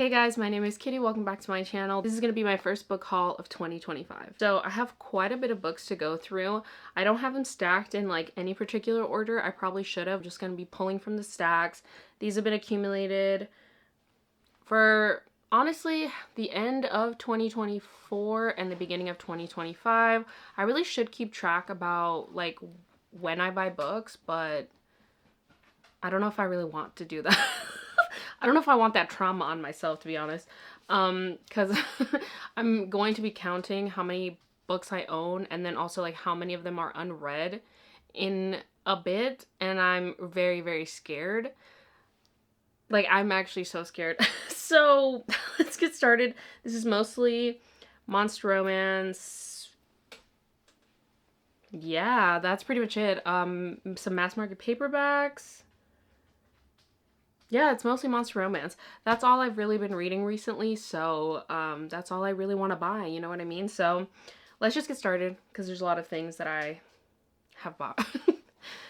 Hey guys, my name is Kitty. Welcome back to my channel. This is going to be my first book haul of 2025. So I have quite a bit of books to go through. I don't have them stacked in like any particular order. I probably should have. I'm just going to be pulling from the stacks. These have been accumulated for honestly the end of 2024 and the beginning of 2025. I really should keep track about like when I buy books, but I don't know if I really want to do that. I don't know if I want that trauma on myself, to be honest. Because I'm going to be counting how many books I own and then also like how many of them are unread in a bit, and I'm very, very scared. Like, I'm actually so scared. So, let's get started. This is mostly monster romance. Yeah, that's pretty much it. Some mass market paperbacks. Yeah, it's mostly monster romance. That's all I've really been reading recently, so that's all I really want to buy, you know what I mean? So let's just get started, because there's a lot of things that I have bought.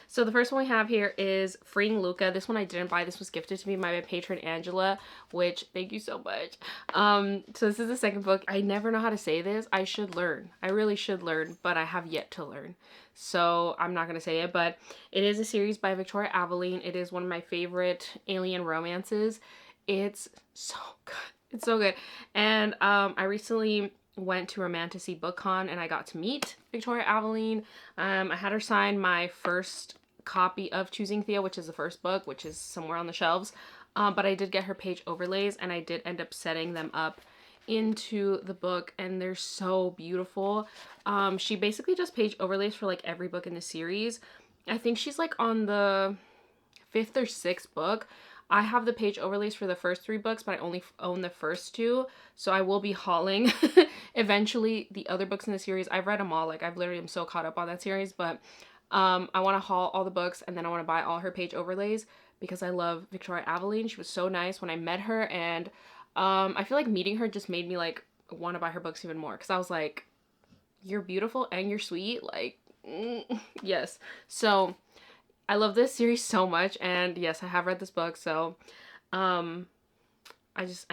So the first one we have here is Freeing Luca. This one I didn't buy. This was gifted to me by my patron Angela, which thank you so much. So this is the second book. I never know how to say this. I should learn. I really should learn, but I have yet to learn. So I'm not going to say it, but it is a series by Victoria Aveline. It is one of my favorite alien romances. It's so good. It's so good. And I recently went to Romantasy BookCon and I got to meet Victoria Aveline. I had her sign my first copy of Choosing Thea, which is the first book, which is somewhere on the shelves. But I did get her page overlays and I did end up setting them up into the book, and they're so beautiful. She basically does page overlays for like every book in the series. I think she's like on the 5th or 6th book. I have the page overlays for the first 3 books, but I only own the first 2, so I will be hauling eventually the other books in the series. I've read them all. Like, I've literally am so caught up on that series, but I want to haul all the books, and then I want to buy all her page overlays because I love Victoria Aveline. She was so nice when I met her, and I feel like meeting her just made me like want to buy her books even more, because I was like, you're beautiful and you're sweet, like yes. So I love this series so much, and yes, I have read this book, so I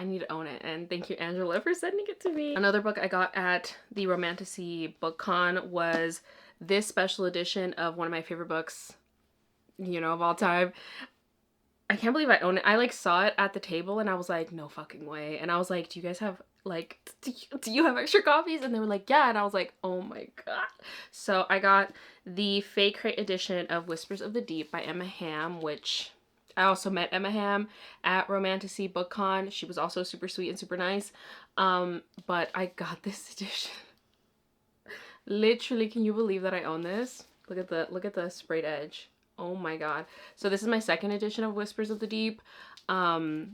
need to own it, and thank you Angela for sending it to me. Another book I got at the Romantasy BookCon was this special edition of one of my favorite books, you know, of all time. I can't believe I own it. I like saw it at the table and I was like, no fucking way. And I was like, do you guys have like, do you have extra copies? And they were like, yeah. And I was like, oh my god. So I got the Fake Crate edition of Whispers of the Deep by Emma Ham, which I also met Emma Ham at Romantasy BookCon. She was also super sweet and super nice. But I got this edition. Literally, can you believe that I own this? Look at the sprayed edge. Oh my god. So this is my second edition of Whispers of the Deep. Oh,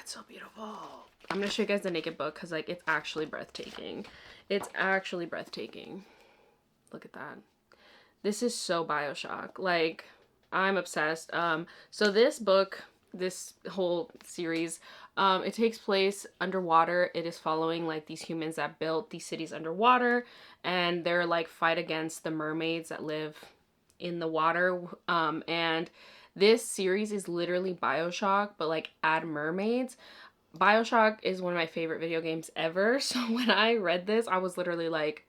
it's so beautiful. I'm gonna show you guys the naked book because like it's actually breathtaking. It's actually breathtaking. Look at that. This is so BioShock. Like, I'm obsessed. So this book, this whole series, it takes place underwater. It is following like these humans that built these cities underwater, and they're like fight against the mermaids that live in the water. And this series is literally BioShock, but like add mermaids. BioShock is one of my favorite video games ever. So when I read this, I was literally like,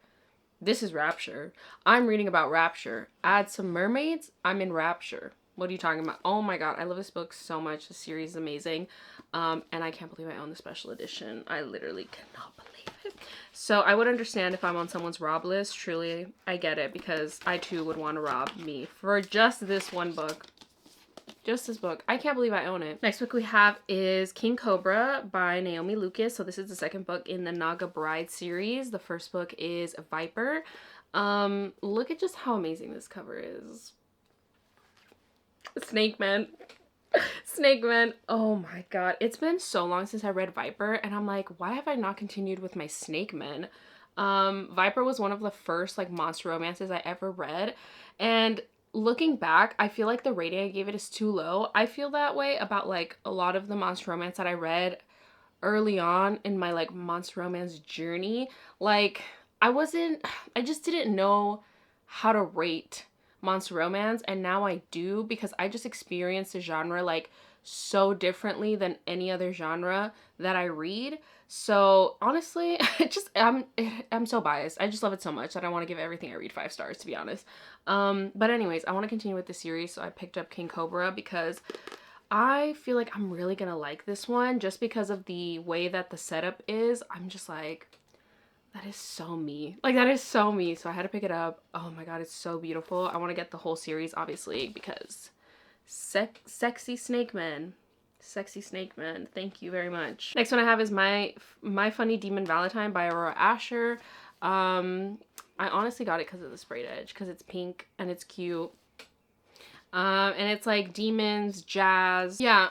this is Rapture. I'm reading about Rapture. Add some mermaids, I'm in Rapture. What are you talking about? Oh my god, I love this book so much. The series is amazing. And I can't believe I own the special edition. I literally cannot believe it. So I would understand if I'm on someone's rob list. Truly, I get it, because I too would want to rob me for just this one book. Just this book. I can't believe I own it. Next book we have is King Cobra by Naomi Lucas. So this is the second book in the Naga Bride series. The first book is Viper. Look at just how amazing this cover is. Snake Man. Snake Man. Oh my god. It's been so long since I read Viper, and I'm like, why have I not continued with my Snake Men? Viper was one of the first like monster romances I ever read, and looking back, I feel like the rating I gave it is too low. I feel that way about like a lot of the monster romance that I read early on in my like monster romance journey. Like, I just didn't know how to rate monster romance, and now I do, because I just experienced the genre like so differently than any other genre that I read. So honestly, I'm so biased. I just love it so much that I want to give everything I read 5 stars, to be honest. But anyways, I want to continue with the series, so I picked up King Cobra because I feel like I'm really gonna like this one just because of the way that the setup is. I'm just like, that is so me. Like, that is so me. So I had to pick it up. Oh my god, it's so beautiful. I want to get the whole series, obviously, because sexy snake men. Sexy snake men. Thank you very much. Next one I have is My Funny Demon Valentine by Aurora Asher. I honestly got it because of the sprayed edge, because it's pink and it's cute. And it's like demons, jazz. Yeah,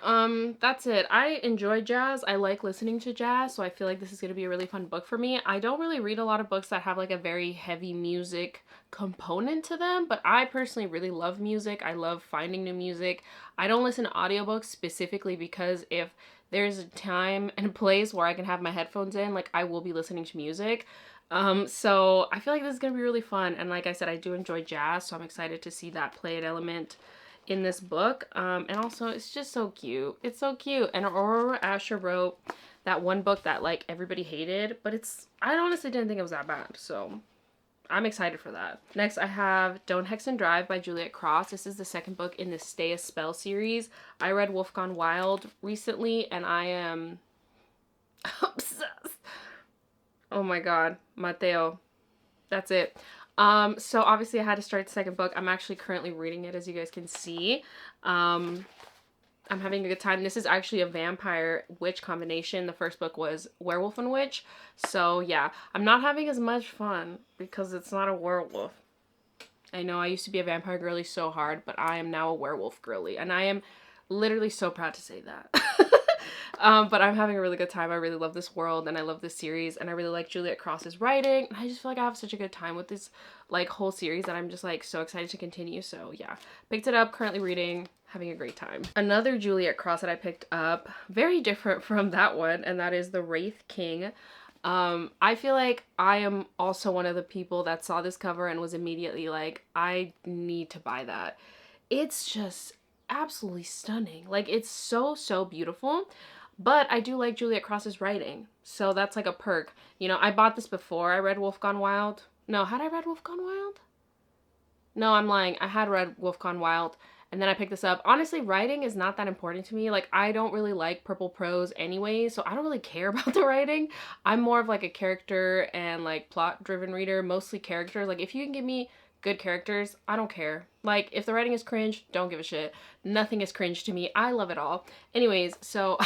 that's it. I enjoy jazz. I like listening to jazz, so I feel like this is gonna be a really fun book for me. I don't really read a lot of books that have like a very heavy music component to them, but I personally really love music. I love finding new music. I don't listen to audiobooks specifically because if there's a time and a place where I can have my headphones in, like, I will be listening to music. So I feel like this is gonna be really fun, and like I said, I do enjoy jazz, so I'm excited to see that play an element in this book. And also it's just so cute. It's so cute. And Aurora Asher wrote that one book that like everybody hated, but I honestly didn't think it was that bad, so I'm excited for that. Next I have Don't Hex and Drive by Juliet Cross. This is the second book in the Stay a Spell series. I read Wolf Gone Wild recently and I am obsessed. Oh my god, Mateo. That's it. So obviously I had to start the second book. I'm actually currently reading it, as you guys can see. I'm having a good time. This is actually a vampire witch combination. The first book was werewolf and witch. So yeah, I'm not having as much fun because it's not a werewolf. I know I used to be a vampire girly so hard, but I am now a werewolf girly, and I am literally so proud to say that. But I'm having a really good time. I really love this world and I love this series, and I really like Juliet Cross's writing. And I just feel like I have such a good time with this like whole series that I'm just like so excited to continue. So yeah, picked it up, currently reading, having a great time. Another Juliet Cross that I picked up, very different from that one, and that is The Wraith King. I feel like I am also one of the people that saw this cover and was immediately like, I need to buy that. It's just absolutely stunning. Like, it's so beautiful. But I do like Juliet Cross's writing, so that's like a perk. You know, I bought this before I read Wolf Gone Wild. No, had I read Wolf Gone Wild? No, I'm lying. I had read Wolf Gone Wild, and then I picked this up. Honestly, writing is not that important to me. Like, I don't really like purple prose anyway, so I don't really care about the writing. I'm more of like a character and like plot-driven reader, mostly characters. Like, if you can give me good characters, I don't care. Like, if the writing is cringe, don't give a shit. Nothing is cringe to me. I love it all. Anyways, so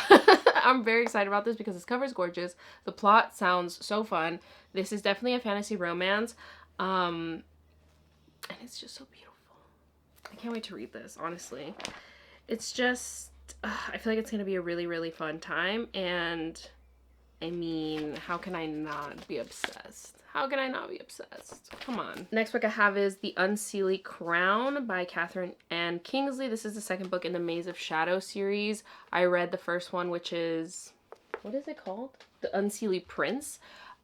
I'm very excited about this because this cover is gorgeous. The plot sounds so fun. This is definitely a fantasy romance. And it's just so beautiful. I can't wait to read this, honestly. It's just, I feel like it's going to be a really fun time, and I mean, how can I not be obsessed? How can I not be obsessed? Come on. Next book I have is The Unseelie Crown by Catherine Ann Kingsley. This is the second book in the Maze of Shadow series. I read the first one, which is, what is it called? The Unseelie Prince.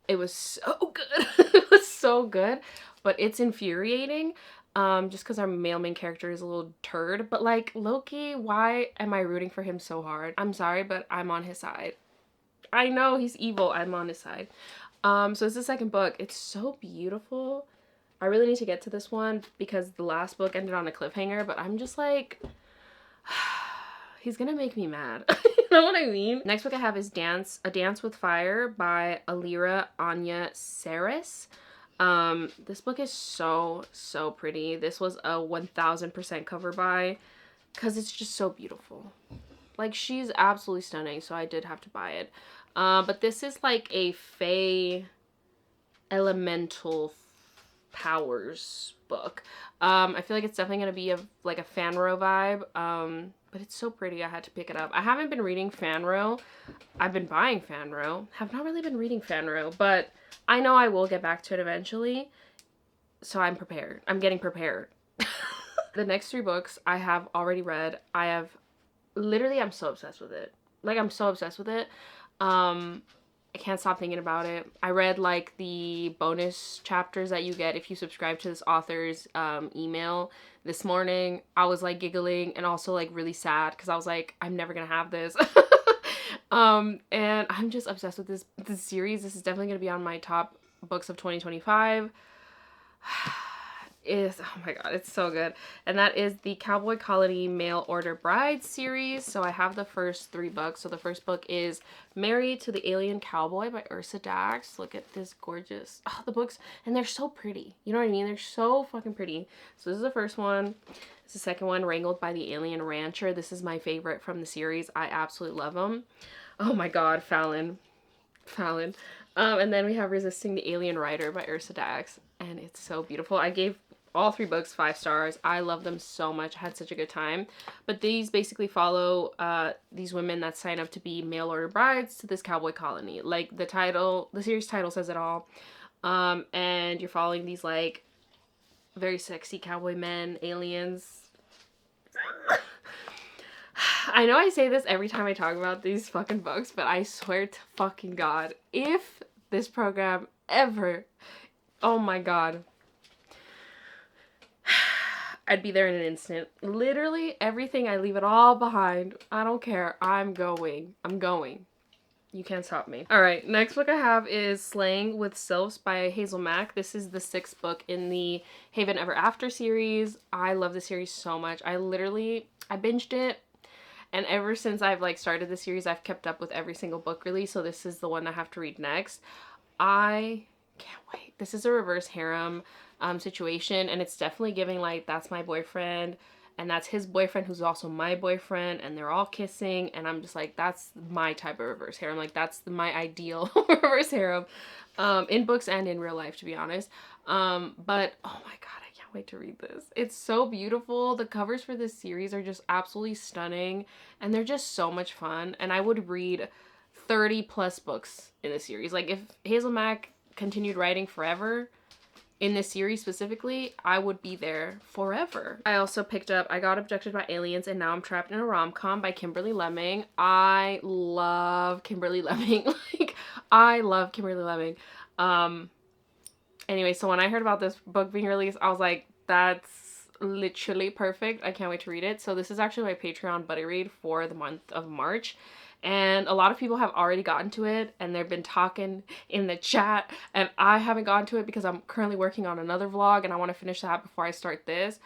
It was so good. It was so good, but it's infuriating. Just because our male main character is a little turd. But like, Loki, why am I rooting for him so hard? I'm sorry, but I'm on his side. I know he's evil. I'm on his side. So it's the second book. It's so beautiful. I really need to get to this one because the last book ended on a cliffhanger, but I'm just like, he's gonna make me mad. You know what I mean? Next book I have is A Dance with Fire by Alira Anya Saris. This book is so pretty. This was a 1000% cover buy because it's just so beautiful. Like, she's absolutely stunning, so I did have to buy it. But this is like a fae elemental powers book. I feel like it's definitely going to be like a fanro vibe. But it's so pretty. I had to pick it up. I haven't been reading fanro. I've been buying fanro. Have not really been reading fanro, but I know I will get back to it eventually. So I'm prepared. I'm getting prepared. The next 3 books I have already read. I'm so obsessed with it. Like, I'm so obsessed with it. I can't stop thinking about it. I read like the bonus chapters that you get if you subscribe to this author's email this morning. I was like giggling and also like really sad because I was like, I'm never gonna have this. And I'm just obsessed with this series. This is definitely gonna be on my top books of 2025. Oh my god, it's so good. And that is the Cowboy Colony Mail Order Brides series. So I have the first 3 books. So the first book is Married to the Alien Cowboy by Ursa Dax. Look at this gorgeous, the books, and they're so pretty. You know what I mean? They're so fucking pretty. So this is the first one. It's the second one, Wrangled by the Alien Rancher. This is my favorite from the series. I absolutely love them. Oh my god, Fallon. And then we have Resisting the Alien Rider by Ursa Dax. And it's so beautiful. I gave all 3 books 5 stars. I love them so much. I had such a good time. But these basically follow these women that sign up to be mail order brides to this cowboy colony. Like the series title says it all. And you're following these like very sexy cowboy men, aliens. I know I say this every time I talk about these fucking books, but I swear to fucking God, if this program ever, oh my God, I'd be there in an instant. Literally everything, I leave it all behind. I don't care. I'm going. You can't stop me. All right, next book I have is Slaying with Sylphs by Hazel Mack. This is the 6th book in the Haven Ever After series. I love this series so much. I binged it. And ever since I've like started the series, I've kept up with every single book release. So this is the one I have to read next. I can't wait. This is a reverse harem situation. And it's definitely giving like, that's my boyfriend. And that's his boyfriend who's also my boyfriend. And they're all kissing. And I'm just like, that's my type of reverse harem. Like that's my ideal reverse harem. In books and in real life, to be honest. But oh my God, I can't wait to read this. It's so beautiful. The covers for this series are just absolutely stunning. And they're just so much fun. And I would read 30 plus books in this series. Like if Hazel Mack continued writing forever, in this series specifically, I would be there forever. I also picked up I Got Abducted by Aliens and Now I'm Trapped in a Rom-Com by Kimberly Lemming. I love Kimberly Lemming. Like, I love Kimberly Lemming. Anyway, so when I heard about this book being released, I was like, that's literally perfect. I can't wait to read it. So this is actually my Patreon buddy read for the month of March. And a lot of people have already gotten to it and they've been talking in the chat and I haven't gotten to it because I'm currently working on another vlog and I want to finish that before I start this.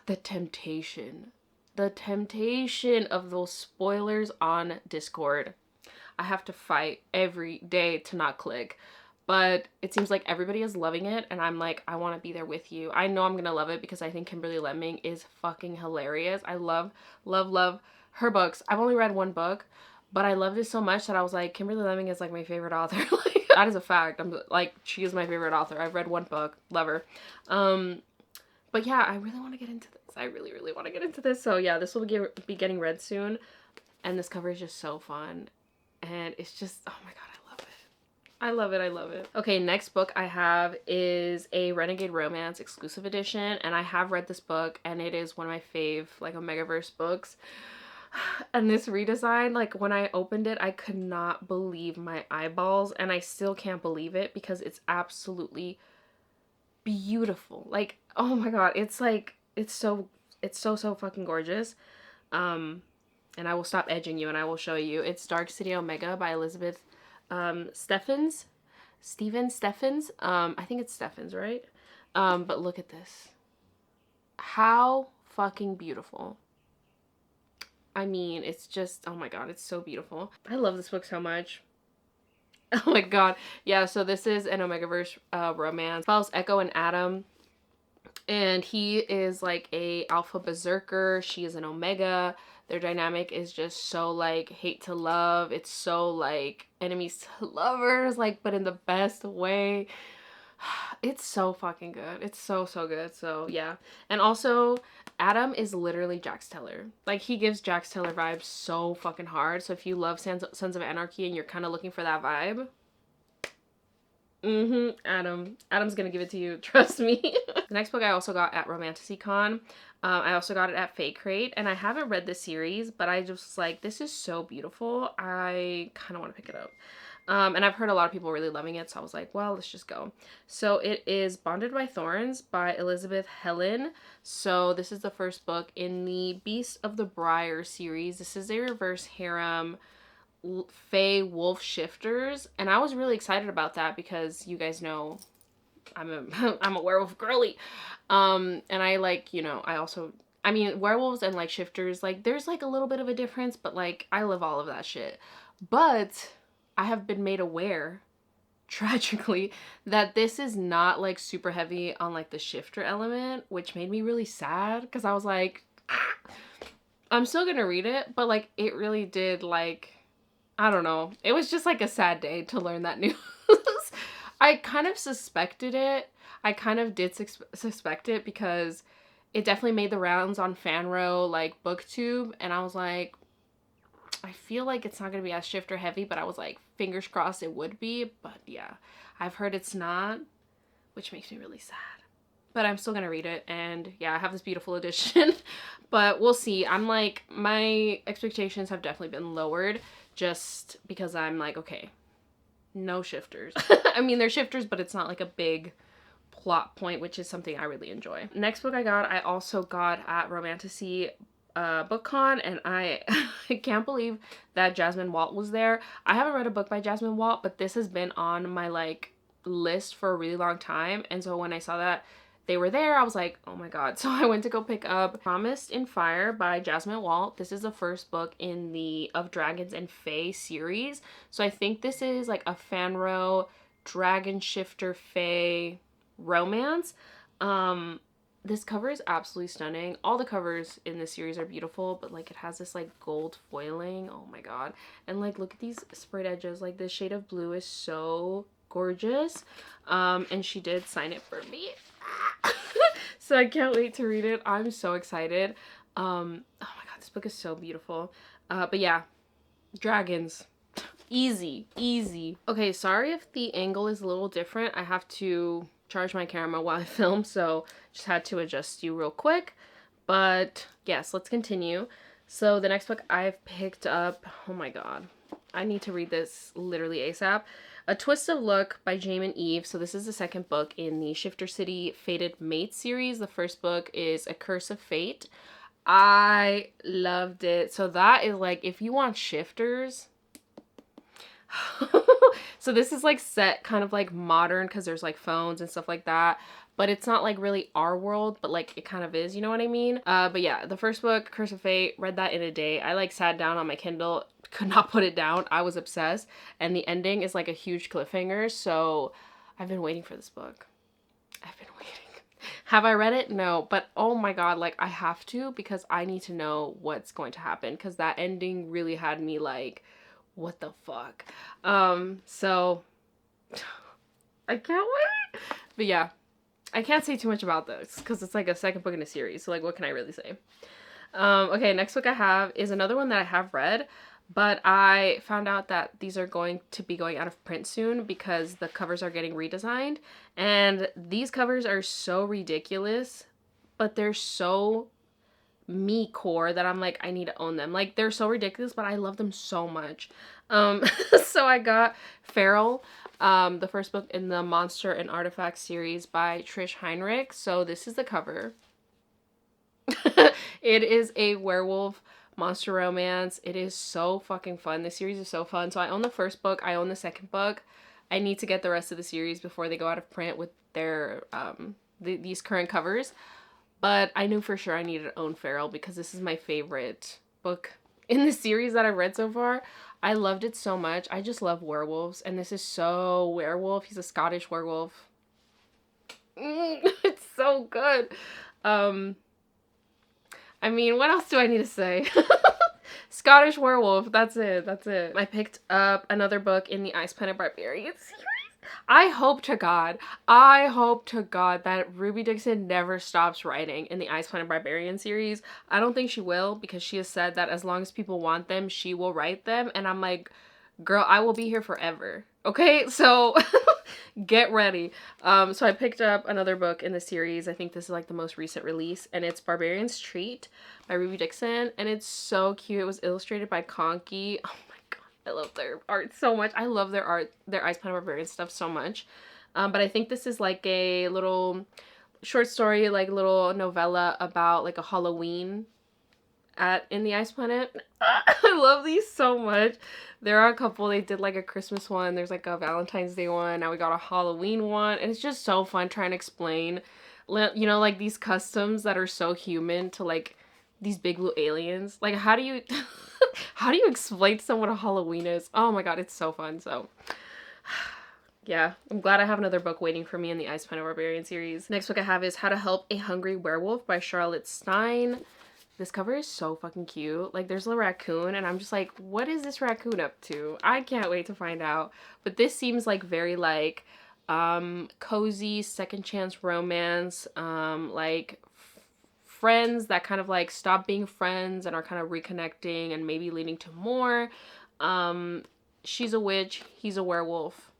The temptation of those spoilers on Discord. I have to fight every day to not click. But it seems like everybody is loving it and I'm like, I want to be there with you. I know I'm going to love it because I think Kimberly Lemming is fucking hilarious. I love her books. I've only read 1 book, but I loved it so much that I was like, Kimberly Lemming is like my favorite author. Like, that is a fact. I'm like, she is my favorite author. I've read 1 book. Love her. But yeah, I really want to get into this. I really want to get into this. So yeah, this will be getting read soon. And this cover is just so fun. And it's just, oh my God, I love it. Okay, next book I have is a Renegade Romance exclusive edition. And I have read this book and it is one of my fave, like, omegaverse books. And this redesign, like when I opened it, I could not believe my eyeballs and I still can't believe it because it's absolutely beautiful. Like, oh my God, it's like, it's so fucking gorgeous. And I will stop edging you and I will show you. It's Dark City Omega by Elizabeth Steffens. I think it's Steffens, right? But look at this. How fucking beautiful. I mean, it's just, oh my God, it's so beautiful. I love this book so much. Oh my God. Yeah, so this is an omegaverse romance. It follows Echo and Adam. And he is like a alpha berserker. She is an omega. Their dynamic is just so like hate to love. It's so like enemies to lovers, like, but in the best way. It's so fucking good. It's so good. So yeah. And also Adam is literally Jax Teller. Like, he gives Jax Teller vibes so fucking hard. So if you love Sons of Anarchy and you're kind of looking for that vibe, Adam's gonna give it to you. Trust me. The next book I also got at Romanticycon I also got it at Fake Crate, and I haven't read the series, but I just like, this is so beautiful. I kind of want to pick it up. And I've heard a lot of people really loving it, so I was like, well, let's just go. So it is Bonded by Thorns by Elizabeth Helen. So this is the first book in the Beast of the Briar series. This is a reverse harem Fae wolf shifters, and I was really excited about that because you guys know I'm a werewolf girly. And I like, you know, I mean, werewolves and like shifters, like there's like a little bit of a difference, but like I love all of that shit. But I have been made aware, tragically, that this is not like super heavy on like the shifter element, which made me really sad because I was like, ah, I'm still gonna read it, but like it really did, like, I don't know. It was just like a sad day to learn that news. I kind of suspected it. I kind of did suspect it because it definitely made the rounds on fanro, like booktube, and I was like, I feel like it's not going to be as shifter heavy, but I was like, fingers crossed it would be. But yeah, I've heard it's not, which makes me really sad. But I'm still going to read it. And yeah, I have this beautiful edition. But we'll see. I'm like, my expectations have definitely been lowered just because I'm like, okay, no shifters. I mean, they're shifters, but it's not like a big plot point, which is something I really enjoy. Next book I got, I also got at Romantasy BookCon, and I can't believe that Jasmine Walt was there. I haven't read a book by Jasmine Walt, but this has been on my like list for a really long time, and so when I saw that they were there, I was like, oh my god. So I went to go pick up Promised in Fire by Jasmine Walt. This is the first book in the Of Dragons and Fae series, so I think this is like a fanro dragon shifter fae romance. This cover is absolutely stunning. All the covers in this series are beautiful, but like it has this like gold foiling. Oh my god. And like look at these sprayed edges. Like this shade of blue is so gorgeous. And she did sign it for me. So I can't wait to read it. I'm so excited. Oh my god, this book is so beautiful. But yeah, dragons. Easy, easy. Okay, sorry if the angle is a little different. I have to charge my camera while I film, so just had to adjust you real quick. But yes, let's continue. So the next book I've picked up, oh my god, I need to read this literally ASAP. A Twist of Look by Jamin Eve. So this is the second book in the Shifter City Fated Mate series. The first book is A Curse of Fate. I loved it. So that is like, if you want shifters, so this is like set kind of like modern because there's like phones and stuff like that, but it's not like really our world, but like it kind of is, you know what I mean? But yeah, the first book, Curse of Fate, read that in a day. I like sat down on my Kindle, could not put it down. I was obsessed, and the ending is like a huge cliffhanger, so I've been waiting for this book. I've been waiting. Have I read it? No, but oh my god, like I have to because I need to know what's going to happen because that ending really had me like, what the fuck? So I can't wait. But yeah, I can't say too much about this because it's like a second book in a series. So like, what can I really say? Okay, next book I have is another one that I have read, but I found out that these are going to be going out of print soon because the covers are getting redesigned. And these covers are so ridiculous, but they're so me core that I'm like, I need to own them. Like, they're so ridiculous, but I love them so much. So I got Feral, the first book in the Monster and Artifact series by Trish Heinrich. So this is the cover. It is a werewolf monster romance. It is so fucking fun. This series is so fun. So I own the first book. I own the second book. I need to get the rest of the series before they go out of print with their these current covers. But I knew for sure I needed to own Feral because this is my favorite book in the series that I've read so far. I loved it so much. I just love werewolves, and this is so werewolf. He's a Scottish werewolf. It's so good. I mean, what else do I need to say? Scottish werewolf. That's it. That's it. I picked up another book in the Ice Planet Barbarian series. I hope to God that Ruby Dixon never stops writing in the Ice Planet Barbarian series. I don't think she will because she has said that as long as people want them, she will write them. And I'm like, Girl, I will be here forever. Okay, so get ready. So I picked up another book in the series. I think this is like the most recent release, and it's Barbarian's Treat by Ruby Dixon, and it's so cute. It was illustrated by Conky. Oh my god, I love their art so much. I love their art, their Ice Planet Barbarian stuff so much. But I think this is like a little short story, like little novella about like a Halloween in the Ice Planet. I love these so much. There are a couple. They did like a Christmas one. There's like a Valentine's Day one. Now we got a Halloween one. And it's just so fun trying to explain, you know, like these customs that are so human to like these big blue aliens. Like how do you how do you explain to someone what a Halloween is? Oh my god, it's so fun. So yeah, I'm glad I have another book waiting for me in the Ice Planet Barbarian series. Next book I have is How to Help a Hungry Werewolf by Charlotte Stein. This cover is so fucking cute. Like, there's a raccoon, and I'm just like, what is this raccoon up to? I can't wait to find out. But this seems like very, like, cozy, second chance romance, like, friends that kind of, like, stop being friends and are kind of reconnecting and maybe leading to more. She's a witch. He's a werewolf.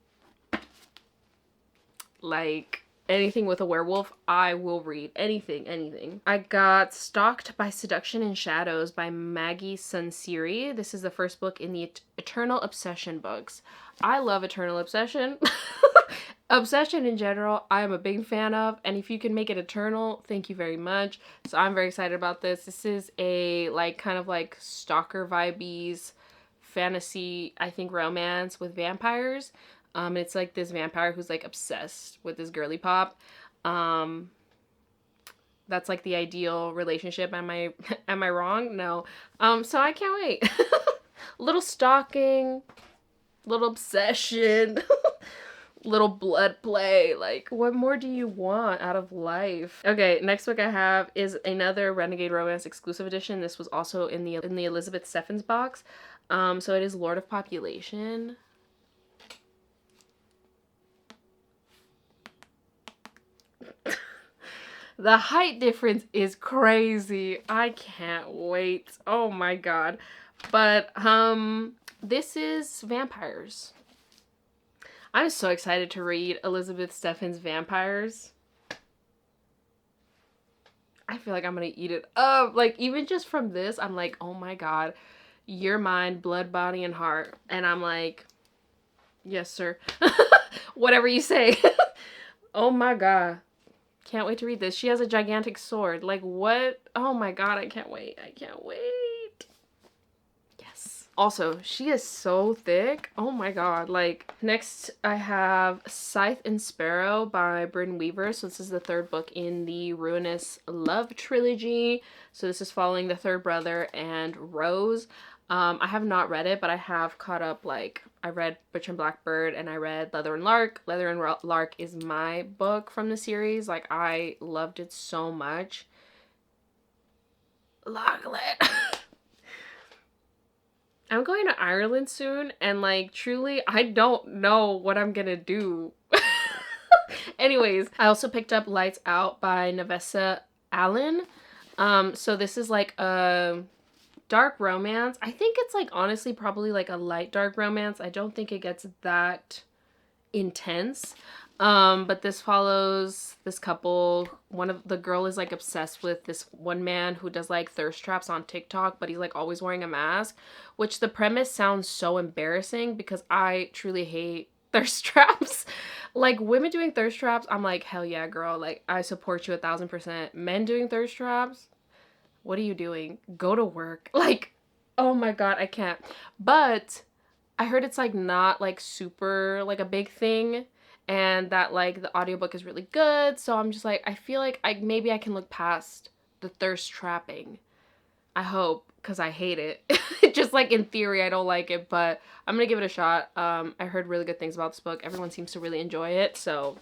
Like, anything with a werewolf, I will read. Anything. I got Stalked by Seduction in Shadows by Maggie Sunseri. This is the first book in the Eternal Obsession books. I love Eternal Obsession. Obsession in general, I am a big fan of, and if you can make it eternal, thank you very much. So I'm very excited about this. This is a, like, kind of like stalker vibes fantasy, I think, romance with vampires. It's like this vampire who's like obsessed with this girly pop. That's like the ideal relationship. Am I wrong? No. So I can't wait. Little stalking, little obsession, little blood play. Like, what more do you want out of life? Okay, next book I have is another Renegade Romance exclusive edition. This was also in the Elizabeth Steffens box. So it is Lord of Population. The height difference is crazy. I can't wait. Oh my god. But, this is vampires. I'm so excited to read Elizabeth Steffens' Vampires. I feel like I'm gonna eat it up. Like, even just from this, I'm like, oh my god. Your mind, blood, body, and heart. And I'm like, yes, sir. Whatever you say. Oh my god. Can't wait to read this. She has a gigantic sword. Like, what? Oh my god, I can't wait. I can't wait. Yes. Also, she is so thick. Oh my god. Like, next I have Scythe and Sparrow by Bryn Weaver. So this is the third book in the Ruinous Love trilogy. So this is following the third brother and Rose. I have not read it, but I have caught up, like, I read Butcher and Blackbird, and I read Leather and Lark. Leather and Lark is my book from the series. Like, I loved it so much. Laglet. I'm going to Ireland soon, and, like, truly, I don't know what I'm gonna do. Anyways, I also picked up Lights Out by Navessa Allen. So this is, like, a dark romance. I think it's like honestly probably like a light dark romance. I don't think it gets that intense. But this follows this couple. One of the girl is like obsessed with this one man who does like thirst traps on TikTok, but he's like always wearing a mask, which the premise sounds so embarrassing because I truly hate thirst traps. Like, women doing thirst traps, I'm like, hell yeah, girl. Like, I support you 1000%. Men doing thirst traps, what are you doing? Go to work. Like, oh my god, I can't. But I heard it's like not like super like a big thing, and that like the audiobook is really good. So I'm just like, I feel like maybe I can look past the thirst trapping. I hope, because I hate it. Just like in theory, I don't like it, but I'm gonna give it a shot. I heard really good things about this book. Everyone seems to really enjoy it. So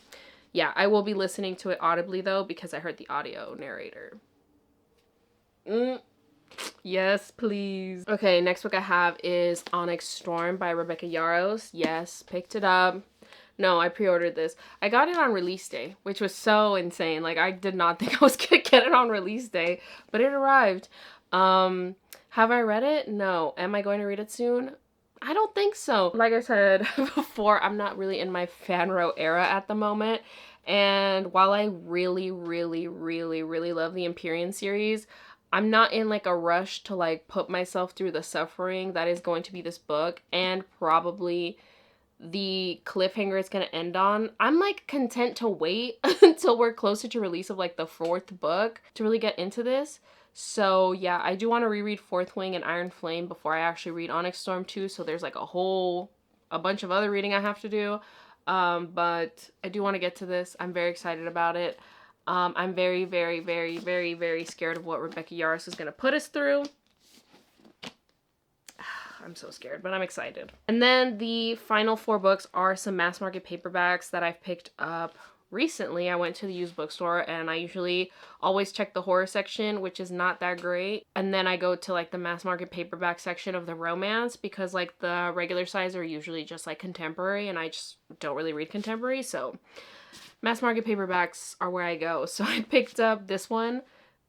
yeah, I will be listening to it audibly though, because I heard the audio narrator. Yes, please. Okay, next book I have is Onyx Storm by Rebecca Yarros. Yes, picked it up. No, I pre-ordered this. I got it on release day, which was so insane. Like, I did not think I was gonna get it on release day, but it arrived. Have I read it? No. Am I going to read it soon? I don't think so. Like I said before, I'm not really in my fanro era at the moment. And while I really, really, really, really love the Empyrean series, I'm not in like a rush to like put myself through the suffering that is going to be this book and probably the cliffhanger it's going to end on. I'm like content to wait until we're closer to release of like the 4th book to really get into this. So yeah, I do want to reread Fourth Wing and Iron Flame before I actually read Onyx Storm 2. So there's like a bunch of other reading I have to do. But I do want to get to this. I'm very excited about it. I'm very, very, very, very, very scared of what Rebecca Yarros is going to put us through. I'm so scared, but I'm excited. And then the final 4 books are some mass market paperbacks that I've picked up recently. I went to the used bookstore and I usually always check the horror section, which is not that great. And then I go to like the mass market paperback section of the romance because like the regular size are usually just like contemporary and I just don't really read contemporary. So mass market paperbacks are where I go. So I picked up this one,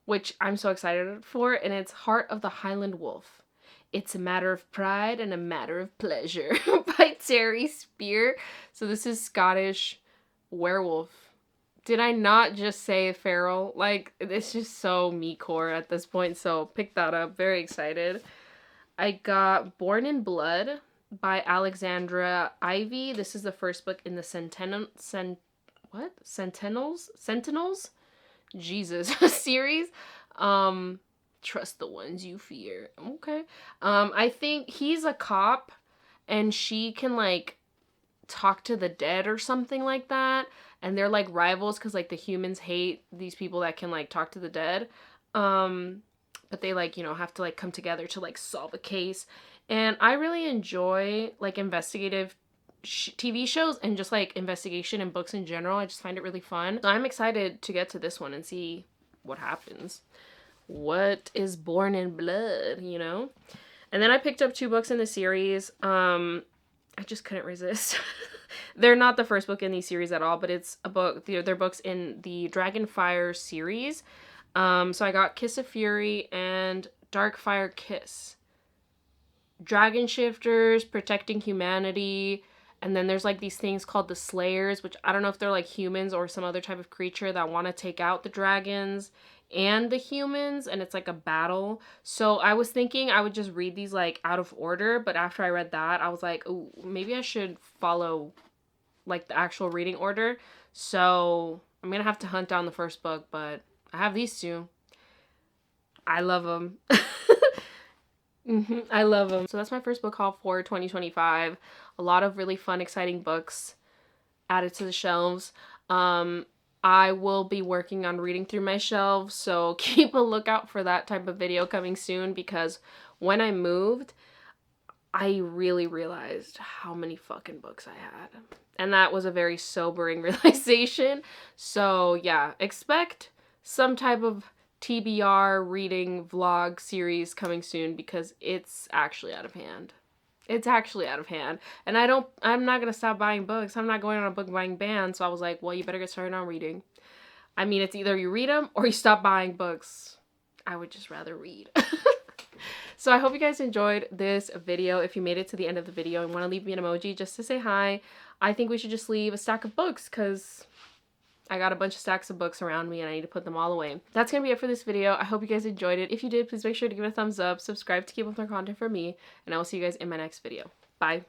which I'm so excited for, and it's Heart of the Highland Wolf. It's a Matter of Pride and a Matter of Pleasure by Terry Spear. So this is Scottish werewolf. Did I not just say feral? Like, it's just so me-core at this point, so pick that up. Very excited. I got Born in Blood by Alexandra Ivy. This is the first book in the Sentinels? Jesus. Series. Trust the ones you fear. Okay. I think he's a cop and she can like talk to the dead or something like that, and they're like rivals because like the humans hate these people that can like talk to the dead, but they like, you know, have to like come together to like solve a case. And I really enjoy like investigative TV shows and just like investigation and books in general. I just find it really fun, so I'm excited to get to this one and see what happens. What is Born in Blood, you know? And then I picked up 2 books in the series. I just couldn't resist. They're not the first book in these series at all, but it's a book. They're books in the Dragonfire series. So I got Kiss of Fury and Darkfire Kiss. Dragon shifters, protecting humanity. And then there's like these things called the Slayers, which I don't know if they're like humans or some other type of creature that want to take out the dragons and the humans, and it's like a battle. So I was thinking I would just read these like out of order, but after I read that, I was like, oh, maybe I should follow like the actual reading order. So I'm gonna have to hunt down the first book, but I have these 2. I love them. I love them. So that's my first book haul for 2025. A lot of really fun, exciting books added to the shelves. I will be working on reading through my shelves, so keep a lookout for that type of video coming soon, because when I moved, I really realized how many fucking books I had. And that was a very sobering realization. So yeah, expect some type of TBR reading vlog series coming soon because it's actually out of hand. It's actually out of hand. And I'm not going to stop buying books. I'm not going on a book buying ban. So I was like, well, you better get started on reading. I mean, it's either you read them or you stop buying books. I would just rather read. So I hope you guys enjoyed this video. If you made it to the end of the video and want to leave me an emoji just to say hi, I think we should just leave a stack of books because I got a bunch of stacks of books around me and I need to put them all away. That's going to be it for this video. I hope you guys enjoyed it. If you did, please make sure to give it a thumbs up, subscribe to keep up with more content from me, and I will see you guys in my next video. Bye.